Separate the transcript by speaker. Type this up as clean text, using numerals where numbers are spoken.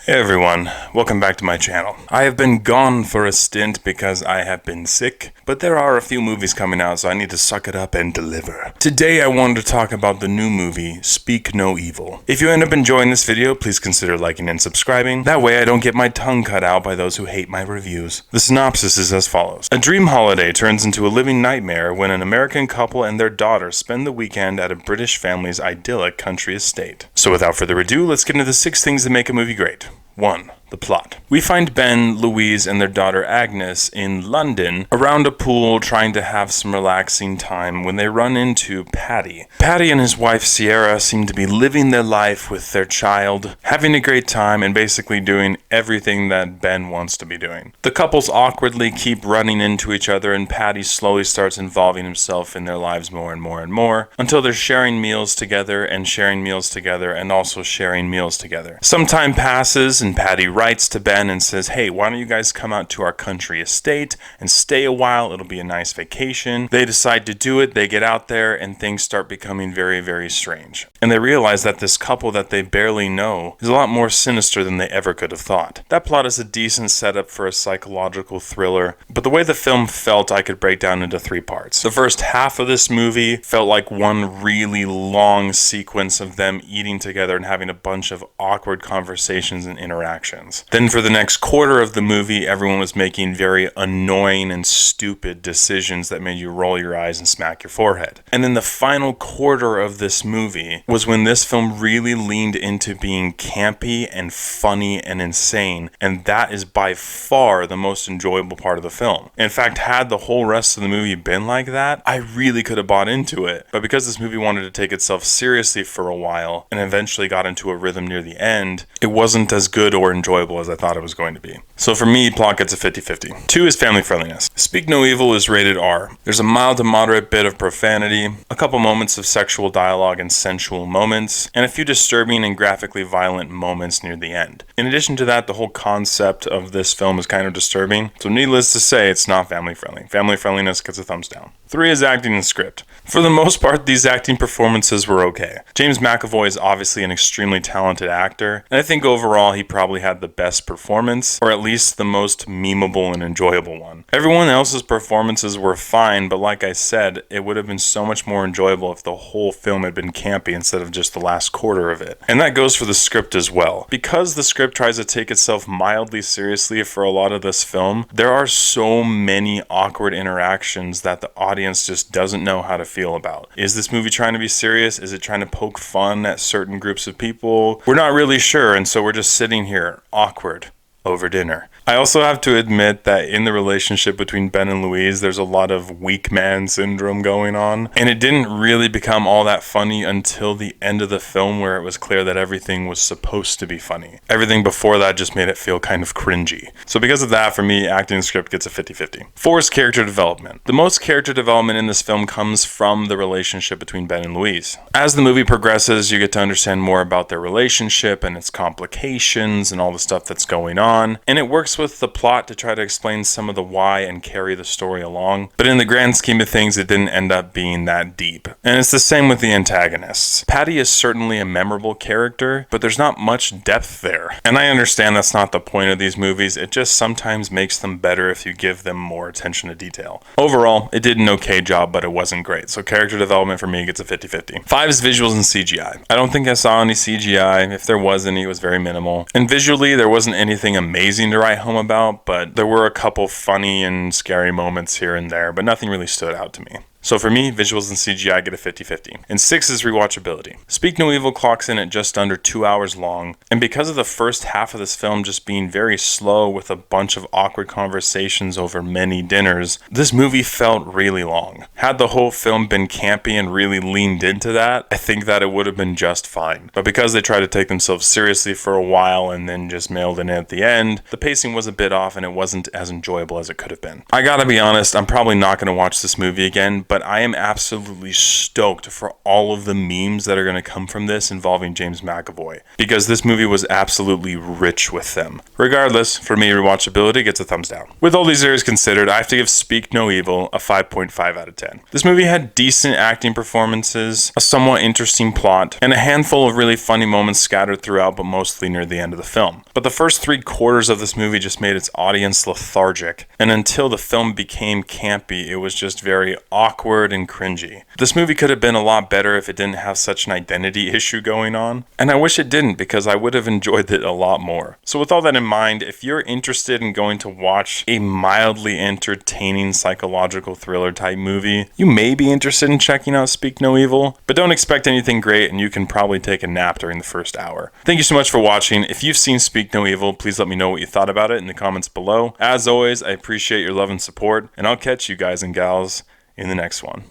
Speaker 1: Hey everyone, welcome back to my channel. I have been gone for a stint because I have been sick, but there are a few movies coming out, so I need to suck it up and deliver. Today I wanted to talk about the new movie, Speak No Evil. If you end up enjoying this video, please consider liking and subscribing. That way I don't get my tongue cut out by those who hate my reviews. The synopsis is as follows. A dream holiday turns into a living nightmare when an American couple and their daughter spend the weekend at a British family's idyllic country estate. So without further ado, let's get into the 6 things that make a movie great. 1. The plot. We find Ben, Louise, and their daughter Agnes in London around a pool trying to have some relaxing time when they run into Paddy. Paddy and his wife Sierra seem to be living their life with their child, having a great time and basically doing everything that Ben wants to be doing. The couples awkwardly keep running into each other and Paddy slowly starts involving himself in their lives more and more and more until they're sharing meals together and also sharing meals together. Some time passes and Paddy writes to Ben and says, hey, why don't you guys come out to our country estate and stay a while? It'll be a nice vacation. They decide to do it. They get out there and things start becoming very, very strange. And they realize that this couple that they barely know is a lot more sinister than they ever could have thought. That plot is a decent setup for a psychological thriller, but the way the film felt I could break down into 3 parts. The first half of this movie felt like one really long sequence of them eating together and having a bunch of awkward conversations and interactions. Then for the next quarter of the movie, everyone was making very annoying and stupid decisions that made you roll your eyes and smack your forehead. And then the final quarter of this movie was when this film really leaned into being campy and funny and insane, and that is by far the most enjoyable part of the film. In fact, had the whole rest of the movie been like that, I really could have bought into it. But because this movie wanted to take itself seriously for a while and eventually got into a rhythm near the end, it wasn't as good or enjoyable as I thought it was going to be. So for me, plot gets a 50-50. 2 is family friendliness. Speak No Evil is rated R. There's a mild to moderate bit of profanity, a couple moments of sexual dialogue and sensual moments, and a few disturbing and graphically violent moments near the end. In addition to that, the whole concept of this film is kind of disturbing, so needless to say, it's not family friendly. Family friendliness gets a thumbs down. 3 is acting and script. For the most part, these acting performances were okay. James McAvoy is obviously an extremely talented actor, and I think overall he probably had the best performance, or at least the most memeable and enjoyable one. Everyone else's performances were fine, but like I said, it would have been so much more enjoyable if the whole film had been campy instead of just the last quarter of it. And that goes for the script as well. Because the script tries to take itself mildly seriously for a lot of this film, there are so many awkward interactions that the audience just doesn't know how to feel about. Is this movie trying to be serious? Is it trying to poke fun at certain groups of people? We're not really sure, and so we're just sitting here, awkward, over dinner. I also have to admit that in the relationship between Ben and Louise, there's a lot of weak man syndrome going on, and it didn't really become all that funny until the end of the film where it was clear that everything was supposed to be funny. Everything before that just made it feel kind of cringy. So because of that, for me, acting and script gets a 50-50. 4 is character development. The most character development in this film comes from the relationship between Ben and Louise. As the movie progresses, you get to understand more about their relationship and its complications and all the stuff that's going on, and it works with the plot to try to explain some of the why and carry the story along, but in the grand scheme of things, it didn't end up being that deep. And it's the same with the antagonists. Paddy is certainly a memorable character, but there's not much depth there. And I understand that's not the point of these movies, it just sometimes makes them better if you give them more attention to detail. Overall, it did an okay job, but it wasn't great, so character development for me gets a 50-50. 5 is visuals and CGI. I don't think I saw any CGI. If there was any, it was very minimal. And visually, there wasn't anything amazing to write home about, but there were a couple funny and scary moments here and there, but nothing really stood out to me. So for me, visuals and CGI get a 50-50. And 6 is rewatchability. Speak No Evil clocks in at just under 2 hours long, and because of the first half of this film just being very slow with a bunch of awkward conversations over many dinners, this movie felt really long. Had the whole film been campy and really leaned into that, I think that it would have been just fine. But because they tried to take themselves seriously for a while and then just mailed it in at the end, the pacing was a bit off and it wasn't as enjoyable as it could have been. I gotta be honest, I'm probably not going to watch this movie again, but I am absolutely stoked for all of the memes that are going to come from this involving James McAvoy, because this movie was absolutely rich with them. Regardless, for me, rewatchability gets a thumbs down. With all these areas considered, I have to give Speak No Evil a 5.5 out of 10. This movie had decent acting performances, a somewhat interesting plot, and a handful of really funny moments scattered throughout, but mostly near the end of the film. But the first 3/4 of this movie just made its audience lethargic, and until the film became campy, it was just very awkward and cringy. This movie could have been a lot better if it didn't have such an identity issue going on, and I wish it didn't, because I would have enjoyed it a lot more. So with all that in mind, if you're interested in going to watch a mildly entertaining psychological thriller type movie, you may be interested in checking out Speak No Evil, but don't expect anything great, and you can probably take a nap during the first hour. Thank you so much for watching. If you've seen Speak No Evil, please let me know what you thought about it in the comments below. As always, I appreciate your love and support, and I'll catch you guys and gals in the next one.